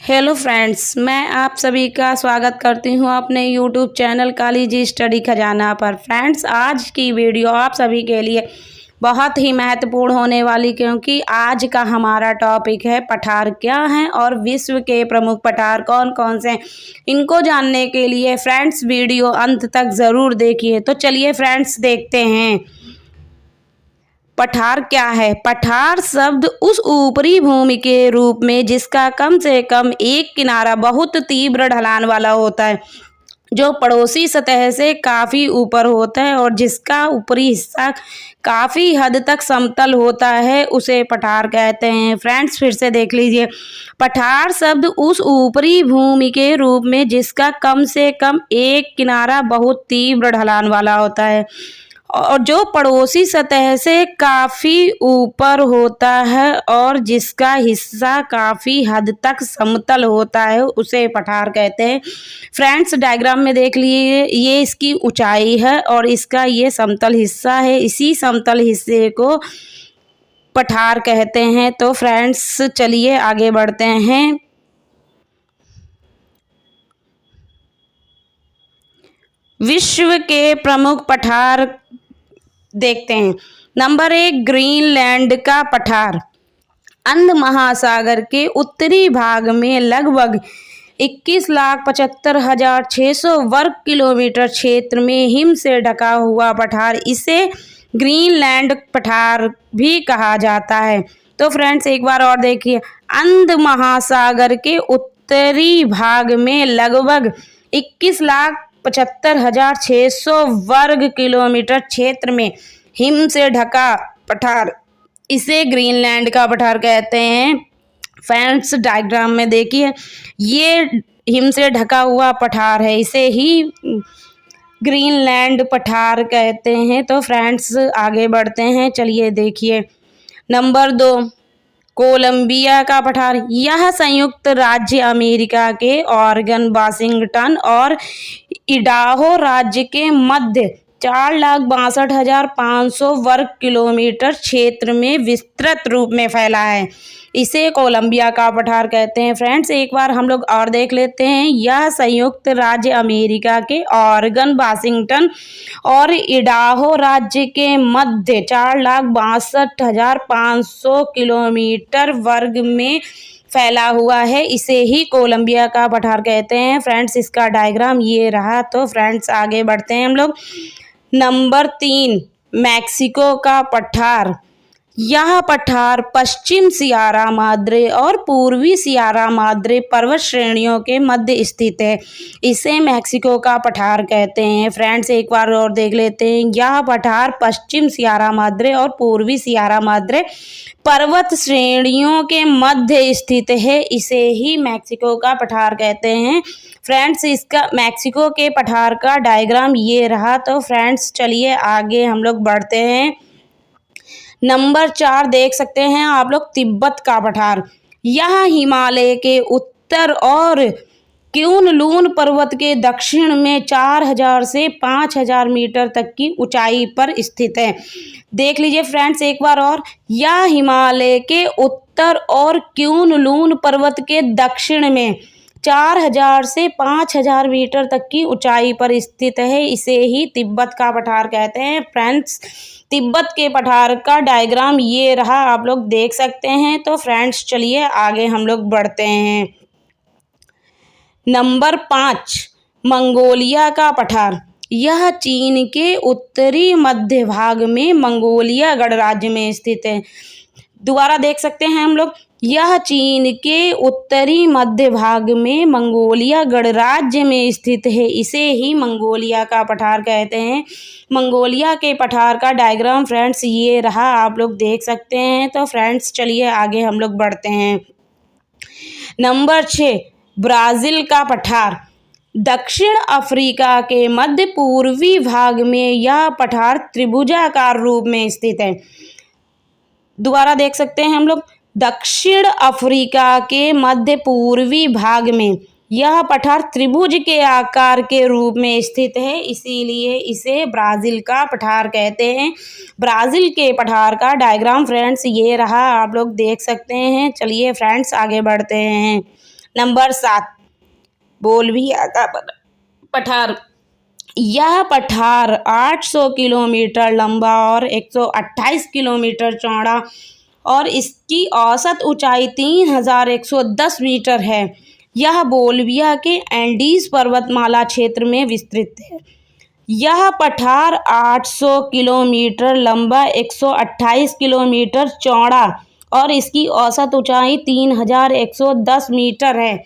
Hello friends, मैं आप सभी का स्वागत करती हूं अपने YouTube channel Kali ji study खजाना पर। फ्रेंड्स, आज की वीडियो आप सभी के लिए बहुत ही महत्वपूर्ण होने वाली, क्योंकि आज का हमारा टॉपिक है पठार क्या हैं और विश्व के प्रमुख पठार कौन कौन से हैं। इनको जानने के लिए फ्रेंड्स वीडियो अंत तक ज़रूर देखिए। तो चलिए फ्रेंड्स देखते हैं पठार क्या है। पठार शब्द उस ऊपरी भूमि के रूप में जिसका कम से कम एक किनारा बहुत तीव्र ढलान वाला होता है, जो पड़ोसी सतह से काफ़ी ऊपर होता है और जिसका ऊपरी हिस्सा काफ़ी हद तक समतल होता है, उसे पठार कहते हैं। फ्रेंड्स फिर से देख लीजिए, पठार शब्द उस ऊपरी भूमि के रूप में जिसका कम से कम एक किनारा बहुत तीव्र ढलान वाला होता है और जो पड़ोसी सतह से काफ़ी ऊपर होता है और जिसका हिस्सा काफ़ी हद तक समतल होता है, उसे पठार कहते हैं। फ्रेंड्स डायग्राम में देख लिए, ये इसकी ऊंचाई है और इसका ये समतल हिस्सा है। इसी समतल हिस्से को पठार कहते हैं। तो फ्रेंड्स चलिए आगे बढ़ते हैं। विश्व के प्रमुख पठार देखते हैं। नंबर 1, ग्रीनलैंड का पठार। अंध महासागर के उत्तरी भाग में लगभग 21,75,600 वर्ग किलोमीटर क्षेत्र में हिम से ढका हुआ पठार, इसे ग्रीनलैंड पठार भी कहा जाता है। तो फ्रेंड्स एक बार और देखिए, अंध महासागर के उत्तरी भाग में लगभग 21,75,600 वर्ग किलोमीटर क्षेत्र में हिम से ढका पठार, इसे ग्रीनलैंड का पठार कहते हैं। फ्रेंड्स डायग्राम में देखिए, ये हिम से ढका हुआ पठार है, इसे ही ग्रीनलैंड पठार कहते हैं। तो फ्रेंड्स आगे बढ़ते हैं, चलिए देखिए। नंबर 2, कोलंबिया का पठार। यह संयुक्त राज्य अमेरिका के ऑरेगन, वाशिंगटन और इडाहो राज्य के मध्य 4,62,500 वर्ग किलोमीटर क्षेत्र में विस्तृत रूप में फैला है, इसे कोलंबिया का पठार कहते हैं। फ्रेंड्स एक बार हम लोग और देख लेते हैं। यह संयुक्त राज्य अमेरिका के ऑरेगन, वाशिंगटन और इडाहो राज्य के मध्य 4,62,500 किलोमीटर वर्ग में फैला हुआ है, इसे ही कोलंबिया का पठार कहते हैं। फ्रेंड्स इसका डायग्राम ये रहा। तो फ्रेंड्स आगे बढ़ते हैं हम लोग। नंबर 3, मैक्सिको का पठार। यह पठार पश्चिम सियारा माद्रे और पूर्वी सियारा माद्रे पर्वत श्रेणियों के मध्य स्थित है, इसे मैक्सिको का पठार कहते हैं। फ्रेंड्स एक बार और देख लेते हैं। यह पठार पश्चिम सियारा माद्रे और पूर्वी सियारा माद्रे पर्वत श्रेणियों के मध्य स्थित है, इसे ही मैक्सिको का पठार कहते हैं। फ्रेंड्स इसका मैक्सिको के पठार का डायग्राम ये रहा। तो फ्रेंड्स चलिए आगे हम लोग बढ़ते हैं। नंबर 4 देख सकते हैं आप लोग, तिब्बत का पठार। यह हिमालय के उत्तर और क्युनलुन पर्वत के दक्षिण में 4,000 से 5,000 मीटर तक की ऊंचाई पर स्थित है। देख लीजिए फ्रेंड्स एक बार और, यह हिमालय के उत्तर और क्युनलुन पर्वत के दक्षिण में 4,000 से 5,000 मीटर तक की ऊंचाई पर स्थित है, इसे ही तिब्बत का पठार कहते हैं। फ्रेंड्स तिब्बत के पठार का डायग्राम ये रहा, आप लोग देख सकते हैं। तो फ्रेंड्स चलिए आगे हम लोग बढ़ते हैं। नंबर 5, मंगोलिया का पठार। यह चीन के उत्तरी मध्य भाग में मंगोलिया गणराज्य में स्थित है। दोबारा देख सकते हैं हम लोग, यह चीन के उत्तरी मध्य भाग में मंगोलिया गणराज्य में स्थित है, इसे ही मंगोलिया का पठार कहते हैं। मंगोलिया के पठार का डायग्राम फ्रेंड्स ये रहा, आप लोग देख सकते हैं। तो फ्रेंड्स चलिए आगे हम लोग बढ़ते हैं। नंबर 6, ब्राज़ील का पठार। दक्षिण अफ्रीका के मध्य पूर्वी भाग में यह पठार त्रिभुजाकार रूप में स्थित है। दोबारा देख सकते हैं हम लोग, दक्षिण अफ्रीका के मध्य पूर्वी भाग में यह पठार त्रिभुज के आकार के रूप में स्थित है, इसीलिए इसे ब्राज़ील का पठार कहते हैं। ब्राज़ील के पठार का डायग्राम फ्रेंड्स ये रहा, आप लोग देख सकते हैं। चलिए फ्रेंड्स आगे बढ़ते हैं। नंबर 7, बोलविया का पठार। यह पठार 800 किलोमीटर लंबा और 128 किलोमीटर चौड़ा और इसकी औसत ऊंचाई 3110 मीटर है। यह बोलिविया के एंडीज पर्वतमाला क्षेत्र में विस्तृत है। यह पठार 800 किलोमीटर लंबा, 128 किलोमीटर चौड़ा और इसकी औसत ऊंचाई 3110 मीटर है।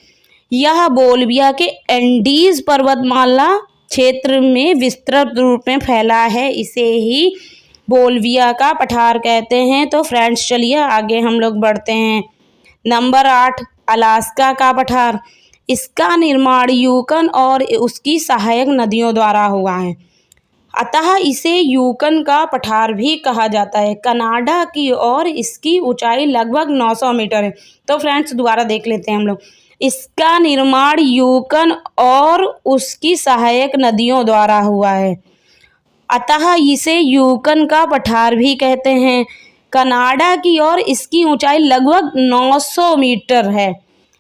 यह बोलिविया के एंडीज पर्वतमाला क्षेत्र में विस्तृत रूप में फैला है, इसे ही बोलिविया का पठार कहते हैं। तो फ्रेंड्स चलिए आगे हम लोग बढ़ते हैं। नंबर 8, अलास्का का पठार। इसका निर्माण यूकन और उसकी सहायक नदियों द्वारा हुआ है, अतः इसे यूकन का पठार भी कहा जाता है। कनाडा की ओर इसकी ऊंचाई लगभग 900 मीटर है। तो फ्रेंड्स दोबारा देख लेते हैं हम लोग। इसका निर्माण यूकन और उसकी सहायक नदियों द्वारा हुआ है, अतः इसे यूकन का पठार भी कहते हैं। कनाडा की ओर इसकी ऊंचाई लगभग 900 मीटर है,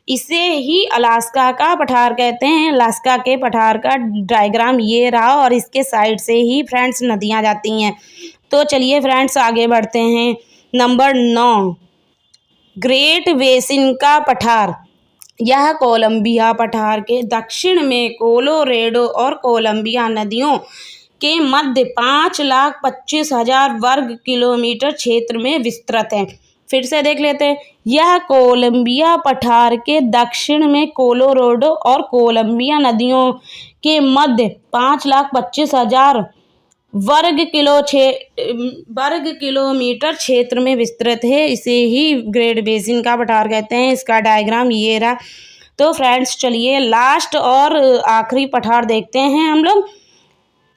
इसे ही अलास्का का पठार कहते हैं। अलास्का के पठार का डायग्राम ये रहा और इसके साइड से ही फ्रेंड्स नदियां जाती हैं। तो चलिए फ्रेंड्स आगे बढ़ते हैं। नंबर 9, ग्रेट बेसिन का पठार। यह कोलंबिया पठार के दक्षिण में कोलोरेडो और कोलंबिया नदियों के मध्य 5,25,000 वर्ग किलोमीटर क्षेत्र में विस्तृत है। फिर से देख लेते हैं। यह कोलंबिया पठार के दक्षिण में कोलोराडो और कोलंबिया नदियों के मध्य 5,25,000 वर्ग किलोमीटर क्षेत्र में विस्तृत है, इसे ही ग्रेट बेसिन का पठार कहते हैं। इसका डायग्राम ये रहा। तो फ्रेंड्स चलिए लास्ट और आखिरी पठार देखते हैं हम लोग।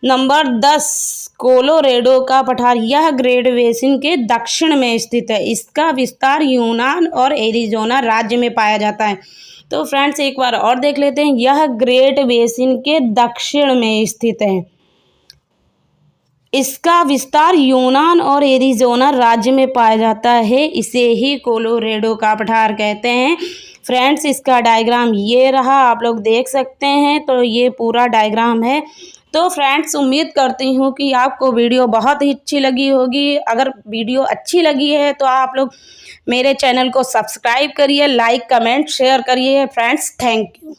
नंबर 10, कोलोरेडो का पठार। यह ग्रेट बेसिन के दक्षिण में स्थित है। इसका विस्तार यूनान और एरिज़ोना राज्य में पाया जाता है। तो फ्रेंड्स एक बार और देख लेते हैं। यह ग्रेट बेसिन के दक्षिण में स्थित है। इसका विस्तार यूनान और एरिज़ोना राज्य में पाया जाता है, इसे ही कोलोरेडो का पठार कहते हैं। फ्रेंड्स इसका डायग्राम ये रहा, आप लोग देख सकते हैं। तो ये पूरा डायग्राम है। तो फ्रेंड्स उम्मीद करती हूँ कि आपको वीडियो बहुत ही अच्छी लगी होगी। अगर वीडियो अच्छी लगी है तो आप लोग मेरे चैनल को सब्सक्राइब करिए, लाइक कमेंट शेयर करिए। Friends thank you.